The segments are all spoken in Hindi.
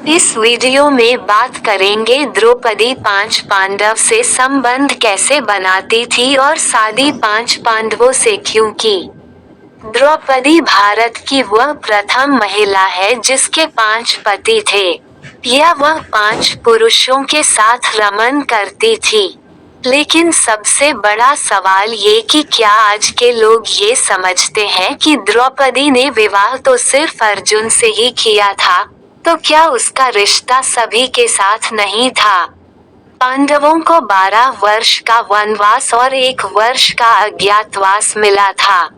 इस वीडियो में बात करेंगे द्रौपदी पांच पांडव से संबंध कैसे बनाती थी और शादी पांच पांडवों से क्यों की। द्रौपदी भारत की वह प्रथम महिला है जिसके पांच पति थे, या वह पांच पुरुषों के साथ रमन करती थी। लेकिन सबसे बड़ा सवाल ये कि क्या आज के लोग ये समझते हैं कि द्रौपदी ने विवाह तो सिर्फ अर्जुन से ही किया था, तो क्या उसका रिश्ता सभी के साथ नहीं था। पांडवों को 12 वर्ष का वनवास और 1 वर्ष का अज्ञातवास मिला था।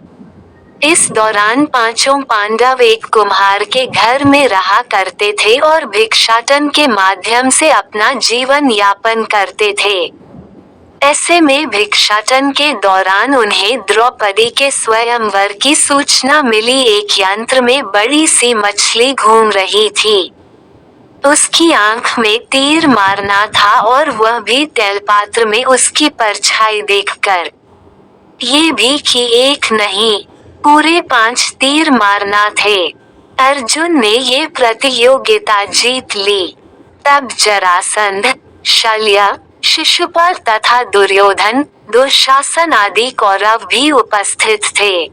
इस दौरान पांचों पांडव एक कुम्हार के घर में रहा करते थे और भिक्षाटन के माध्यम से अपना जीवन यापन करते थे। ऐसे में भिक्षाटन के दौरान उन्हें द्रौपदी के स्वयंवर की सूचना मिली। एक यंत्र में बड़ी सी मछली घूम रही थी। उसकी आंख में तीर मारना था और वह भी तेलपात्र में उसकी परछाई देखकर। ये भी कि एक नहीं, पूरे 5 तीर मारना थे। अर्जुन ने ये प्रतियोगिता जीत ली। तब जरासंध, शल्य, शिशुपाल तथा दुर्योधन, दुशासन आदि कौरव भी उपस्थित थे।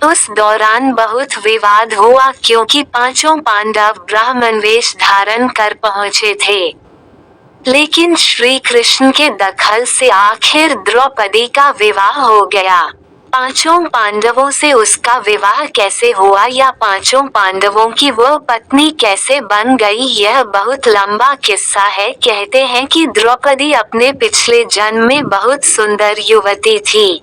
उस दौरान बहुत विवाद हुआ क्योंकि पांचों पांडव ब्राह्मण वेश धारण कर पहुंचे थे। लेकिन श्री कृष्ण के दखल से आखिर द्रौपदी का विवाह हो गया। पांचों पांडवों से उसका विवाह कैसे हुआ या पांचों पांडवों की वह पत्नी कैसे बन गई, यह बहुत लंबा किस्सा है। कहते हैं कि द्रौपदी अपने पिछले जन्म में बहुत सुंदर युवती थी।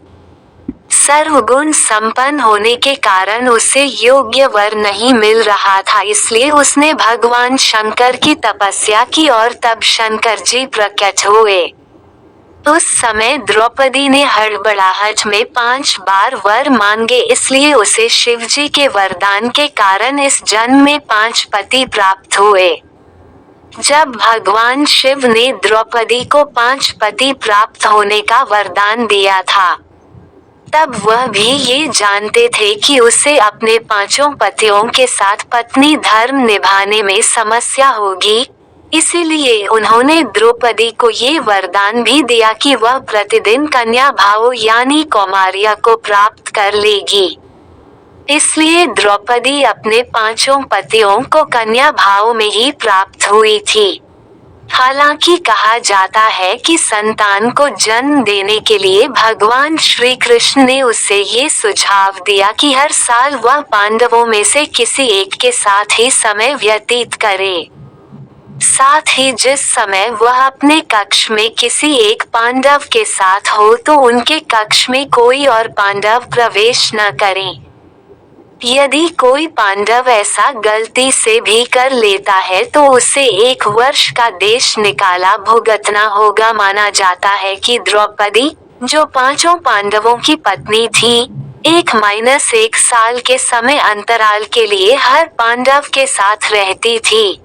सर्वगुण संपन्न होने के कारण उसे योग्य वर नहीं मिल रहा था, इसलिए उसने भगवान शंकर की तपस्या की और तब शंकर जी प्रकट हुए। उस समय द्रौपदी ने हड़बड़ाहट में 5 बार वर मांगे, इसलिए उसे शिवजी के वरदान के कारण इस जन्म में 5 पति प्राप्त हुए। जब भगवान शिव ने द्रौपदी को 5 पति प्राप्त होने का वरदान दिया था, तब वह भी ये जानते थे कि उसे अपने पांचों पतियों के साथ पत्नी धर्म निभाने में समस्या होगी। इसीलिए उन्होंने द्रौपदी को ये वरदान भी दिया कि वह प्रतिदिन कन्या भाव यानी कौमार्य को प्राप्त कर लेगी। इसलिए द्रौपदी अपने पांचों पतियों को कन्या भाव में ही प्राप्त हुई थी। हालांकि कहा जाता है कि संतान को जन्म देने के लिए भगवान श्री कृष्ण ने उससे ये सुझाव दिया कि हर साल वह पांडवों में से किसी एक के साथ ही समय व्यतीत करे। साथ ही जिस समय वह अपने कक्ष में किसी एक पांडव के साथ हो तो उनके कक्ष में कोई और पांडव प्रवेश न करें। यदि कोई पांडव ऐसा गलती से भी कर लेता है तो उसे 1 वर्ष का देश निकाला भुगतना होगा। माना जाता है कि द्रौपदी, जो पांचों पांडवों की पत्नी थी, 1-1 साल के समय अंतराल के लिए हर पांडव के साथ रहती थी।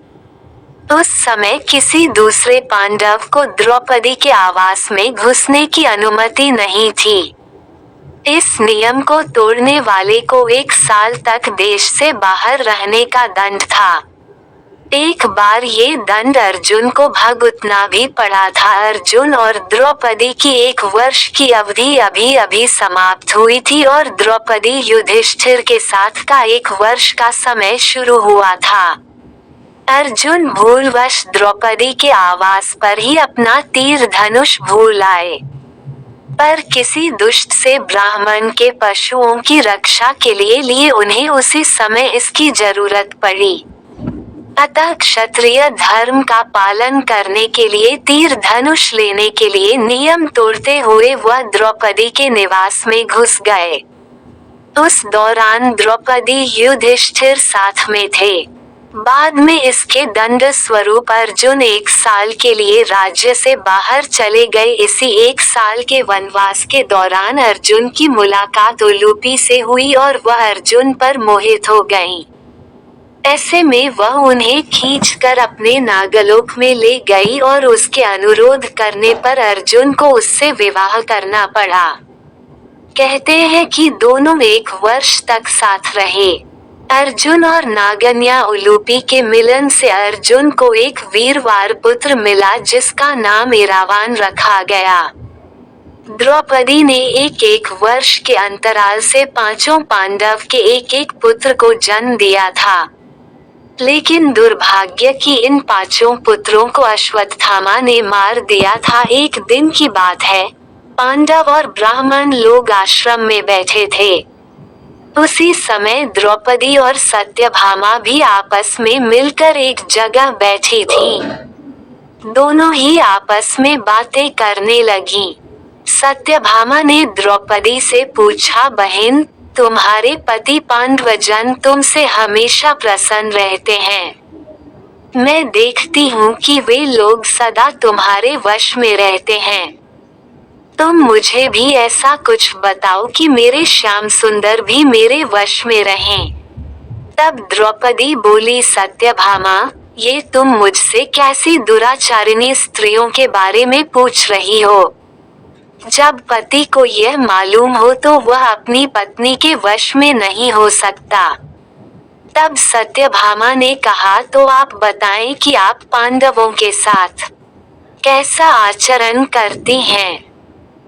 उस समय किसी दूसरे पांडव को द्रौपदी के आवास में घुसने की अनुमति नहीं थी। इस नियम को तोड़ने वाले को 1 साल तक देश से बाहर रहने का दंड था। एक बार ये दंड अर्जुन को भुगतना भी पड़ा था। अर्जुन और द्रौपदी की 1 वर्ष की अवधि अभी समाप्त हुई थी और द्रौपदी युधिष्ठिर के साथ का 1 वर्ष का समय शुरू हुआ था। अर्जुन भूलवश द्रौपदी के आवास पर ही अपना तीर धनुष भूल आए, पर किसी दुष्ट से ब्राह्मण के पशुओं की रक्षा के लिए उन्हें उसी समय इसकी जरूरत पड़ी। अतः क्षत्रिय धर्म का पालन करने के लिए तीर धनुष लेने के लिए नियम तोड़ते हुए वह द्रौपदी के निवास में घुस गए। उस दौरान द्रौपदी युधिष्ठिर साथ में थे। बाद में इसके दंड स्वरूप अर्जुन 1 साल के लिए राज्य से बाहर चले गए। इसी 1 साल के वनवास के दौरान अर्जुन की मुलाकात उलूपी से हुई और वह अर्जुन पर मोहित हो गईं। ऐसे में वह उन्हें खींचकर अपने नागलोक में ले गई और उसके अनुरोध करने पर अर्जुन को उससे विवाह करना पड़ा। कहते हैं कि दोनों 1 वर्ष तक साथ रहे। अर्जुन और नागन्या उलूपी के मिलन से अर्जुन को एक वीरवार पुत्र मिला जिसका नाम इरावान रखा गया। द्रौपदी ने एक एक वर्ष के अंतराल से पांचों पांडव के एक एक पुत्र को जन्म दिया था। लेकिन दुर्भाग्य कि इन पांचों पुत्रों को अश्वत्थामा ने मार दिया था। एक दिन की बात है, पांडव और ब्राह्मण लोग आश्रम में बैठे थे। उसी समय द्रौपदी और सत्यभामा भी आपस में मिलकर एक जगह बैठी थी। दोनों ही आपस में बातें करने लगी। सत्यभामा ने द्रौपदी से पूछा, बहन, तुम्हारे पति पांडवजन तुमसे हमेशा प्रसन्न रहते हैं। मैं देखती हूँ कि वे लोग सदा तुम्हारे वश में रहते हैं। तुम मुझे भी ऐसा कुछ बताओ कि मेरे श्याम सुंदर भी मेरे वश में रहें। तब द्रौपदी बोली, सत्यभामा, ये तुम मुझसे कैसी दुराचारिणी स्त्रियों के बारे में पूछ रही हो? जब पति को यह मालूम हो तो वह अपनी पत्नी के वश में नहीं हो सकता। तब सत्यभामा ने कहा, तो आप बताएं कि आप पांडवों के साथ कैसा आचरण करती हैं।